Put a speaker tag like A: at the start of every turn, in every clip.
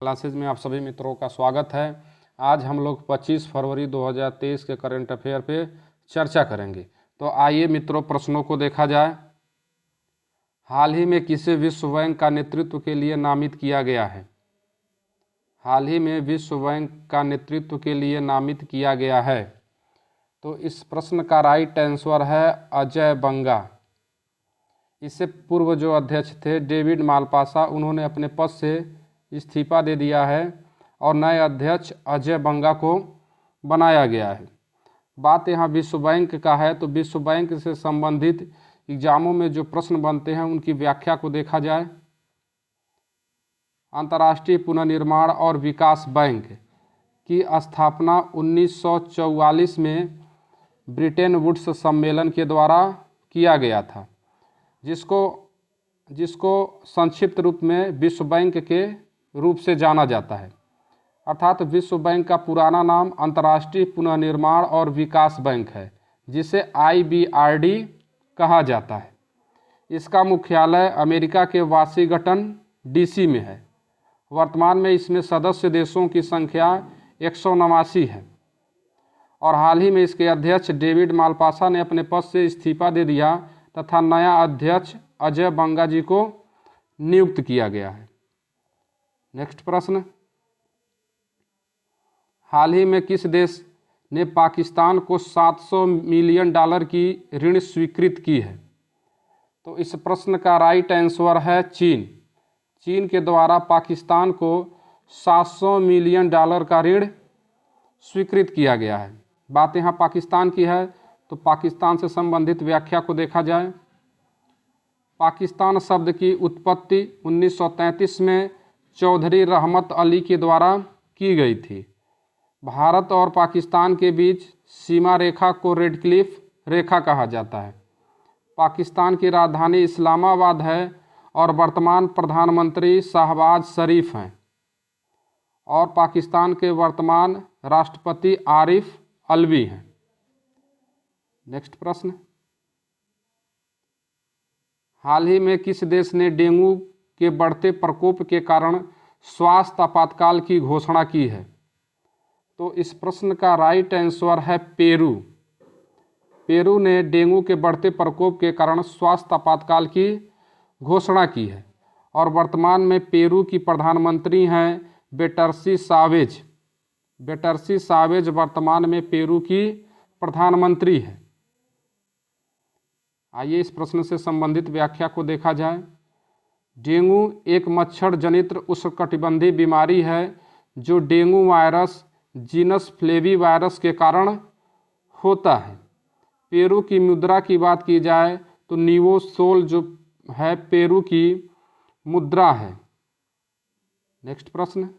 A: Classes में आप सभी मित्रों का स्वागत है। आज हम लोग 25 फरवरी 2023 के करंट अफेयर पे चर्चा करेंगे। तो आइए मित्रों, प्रश्नों को देखा जाए। हाल ही में किसे विश्व बैंक का नेतृत्व के लिए नामित किया गया है? हाल ही में विश्व बैंक का नेतृत्व के लिए नामित किया गया है। तो इस प्रश्न का राइट आंसर है अजय बंगा। इससे पूर्व जो अध्यक्ष थे डेविड मालपासा, उन्होंने अपने पद से इस्तीफा दे दिया है और नए अध्यक्ष अजय बंगा को बनाया गया है। बात यहाँ विश्व बैंक का है, तो विश्व बैंक से संबंधित एग्जामों में जो प्रश्न बनते हैं उनकी व्याख्या को देखा जाए। अंतर्राष्ट्रीय पुनर्निर्माण और विकास बैंक की स्थापना 1944 में ब्रिटेन वुड्स सम्मेलन के द्वारा किया गया था, जिसको संक्षिप्त रूप में विश्व बैंक के रूप से जाना जाता है। अर्थात विश्व बैंक का पुराना नाम अंतर्राष्ट्रीय पुनर्निर्माण और विकास बैंक है, जिसे IBRD कहा जाता है। इसका मुख्यालय अमेरिका के वाशिंगटन DC में है। वर्तमान में इसमें सदस्य देशों की संख्या 189 है और हाल ही में इसके अध्यक्ष डेविड मालपासा ने अपने पद से इस्तीफा दे दिया तथा नया अध्यक्ष अजय बंगा जी को नियुक्त किया गया है। नेक्स्ट प्रश्न, हाल ही में किस देश ने पाकिस्तान को $700 मिलियन की ऋण स्वीकृत की है? तो इस प्रश्न का राइट आंसर है चीन। चीन के द्वारा पाकिस्तान को $700 मिलियन का ऋण स्वीकृत किया गया है। बात यहाँ पाकिस्तान की है, तो पाकिस्तान से संबंधित व्याख्या को देखा जाए। पाकिस्तान शब्द की उत्पत्ति 1933 में चौधरी रहमत अली के द्वारा की गई थी। भारत और पाकिस्तान के बीच सीमा रेखा को रेड क्लिफ रेखा कहा जाता है। पाकिस्तान की राजधानी इस्लामाबाद है और वर्तमान प्रधानमंत्री शहबाज शरीफ हैं और पाकिस्तान के वर्तमान राष्ट्रपति आरिफ अलवी हैं। नेक्स्ट प्रश्न, हाल ही में किस देश ने डेंगू के बढ़ते प्रकोप के कारण स्वास्थ्य आपातकाल की घोषणा की है? तो इस प्रश्न का राइट आंसर है पेरू। पेरू ने डेंगू के बढ़ते प्रकोप के कारण स्वास्थ्य आपातकाल की घोषणा की है और वर्तमान में पेरू की प्रधानमंत्री हैं बेटर्सी सावेज। बेटर्सी सावेज वर्तमान में पेरू की प्रधानमंत्री है। आइए इस प्रश्न से संबंधित व्याख्या को देखा जाए। डेंगू एक मच्छर जनित उष्णकटिबंधीय बीमारी है जो dengue virus genus flavi virus के कारण होता है। पेरू की मुद्रा की बात की जाए तो नीवो सोल जो है पेरू की मुद्रा है। नेक्स्ट प्रश्न,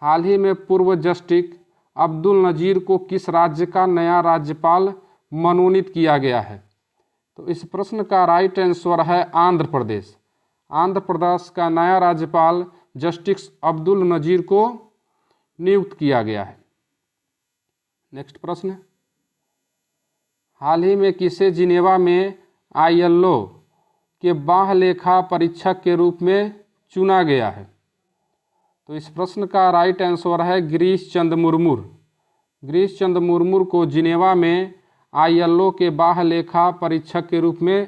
A: हाल ही में पूर्व जस्टिस अब्दुल नजीर को किस राज्य का नया राज्यपाल मनोनीत किया गया है? तो इस प्रश्न का राइट आंसर है आंध्र प्रदेश। आंध्र प्रदेश का नया राज्यपाल जस्टिस अब्दुल नजीर को नियुक्त किया गया है। नेक्स्ट प्रश्न, हाल ही में किसे जिनेवा में ILO के बाह्य लेखा परीक्षक के रूप में चुना गया है? तो इस प्रश्न का राइट आंसर है गिरीश चंद्र मुर्मू। गिरीश चंद्र मुर्मू को जिनेवा में ILO के बाह्य लेखा परीक्षक के रूप में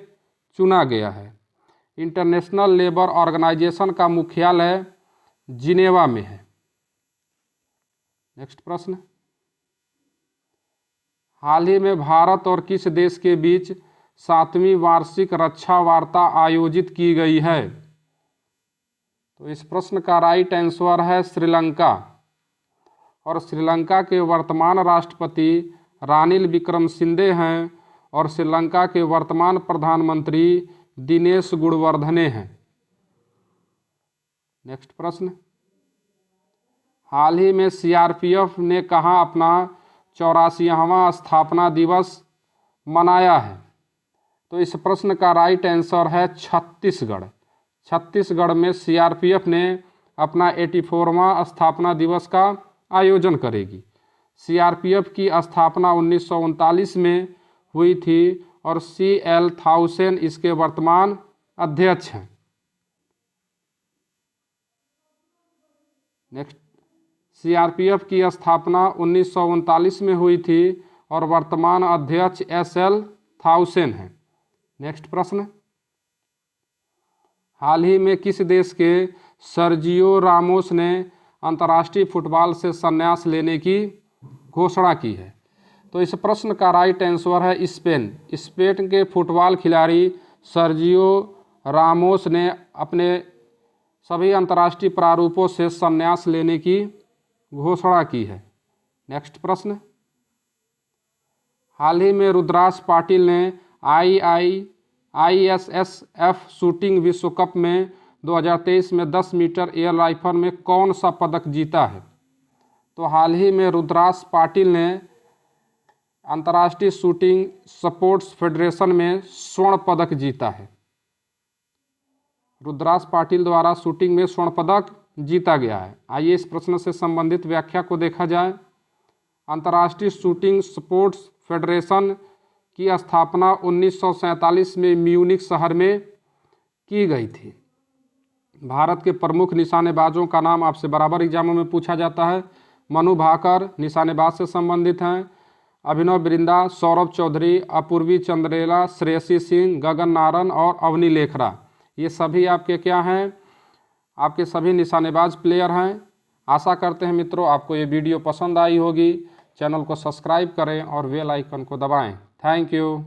A: चुना गया है। इंटरनेशनल लेबर ऑर्गेनाइजेशन का मुख्यालय जिनेवा में है। नेक्स्ट प्रश्न, हाल ही में भारत और किस देश के बीच 7वीं वार्षिक रक्षा वार्ता आयोजित की गई है? तो इस प्रश्न का राइट आंसर है श्रीलंका और श्रीलंका के वर्तमान राष्ट्रपति रानिल विक्रमसिंघे हैं और श्रीलंका के वर्तमान प्रधानमंत्री दिनेश गुणवर्धने हैं। नेक्स्ट प्रश्न, हाल ही में CRPF ने कहाँ अपना 84वां स्थापना दिवस मनाया है? तो इस प्रश्न का राइट आंसर है छत्तीसगढ़। छत्तीसगढ़ में CRPF ने अपना 84वां स्थापना दिवस का आयोजन करेगी। CRPF की स्थापना 1939 में हुई थी और CL थाउसेन इसके वर्तमान अध्यक्ष हैं। नेक्स्ट, सीआरपीएफ की स्थापना 1939 में हुई थी और वर्तमान अध्यक्ष एसएल थाउसेन हैं। नेक्स्ट प्रश्न, हाल ही में किस देश के सर्जियो रामोस ने अंतर्राष्ट्रीय फुटबॉल से संन्यास लेने की घोषणा की है? तो इस प्रश्न का राइट आंसर है स्पेन। स्पेन के फुटबॉल खिलाड़ी सर्जियो रामोस ने अपने सभी अंतर्राष्ट्रीय प्रारूपों से संन्यास लेने की घोषणा की है। नेक्स्ट प्रश्न, हाल ही में रुद्राक्ष पाटिल ने ISSF शूटिंग विश्व कप में 2023 में 10 मीटर एयर राइफल में कौन सा पदक जीता है? तो हाल ही में रुद्राक्ष पाटिल ने अंतर्राष्ट्रीय शूटिंग स्पोर्ट्स फेडरेशन में स्वर्ण पदक जीता है। रुद्राक्ष पाटिल द्वारा शूटिंग में स्वर्ण पदक जीता गया है। आइए इस प्रश्न से संबंधित व्याख्या को देखा जाए। अंतर्राष्ट्रीय शूटिंग स्पोर्ट्स फेडरेशन की स्थापना 1947 में म्यूनिख शहर में की गई थी। भारत के प्रमुख निशानेबाजों का नाम आपसे बराबर एग्जामों में पूछा जाता है। मनु भाकर निशानेबाज से संबंधित हैं। अभिनव बिंद्रा, सौरभ चौधरी, अपूर्वी चंद्रेला, श्रेयसी सिंह, गगन नारंग और अवनी लेखरा, ये सभी आपके क्या हैं? आपके सभी निशानेबाज प्लेयर हैं। आशा करते हैं मित्रों आपको ये वीडियो पसंद आई होगी। चैनल को सब्सक्राइब करें और बेल आइकन को दबाएं। Thank you.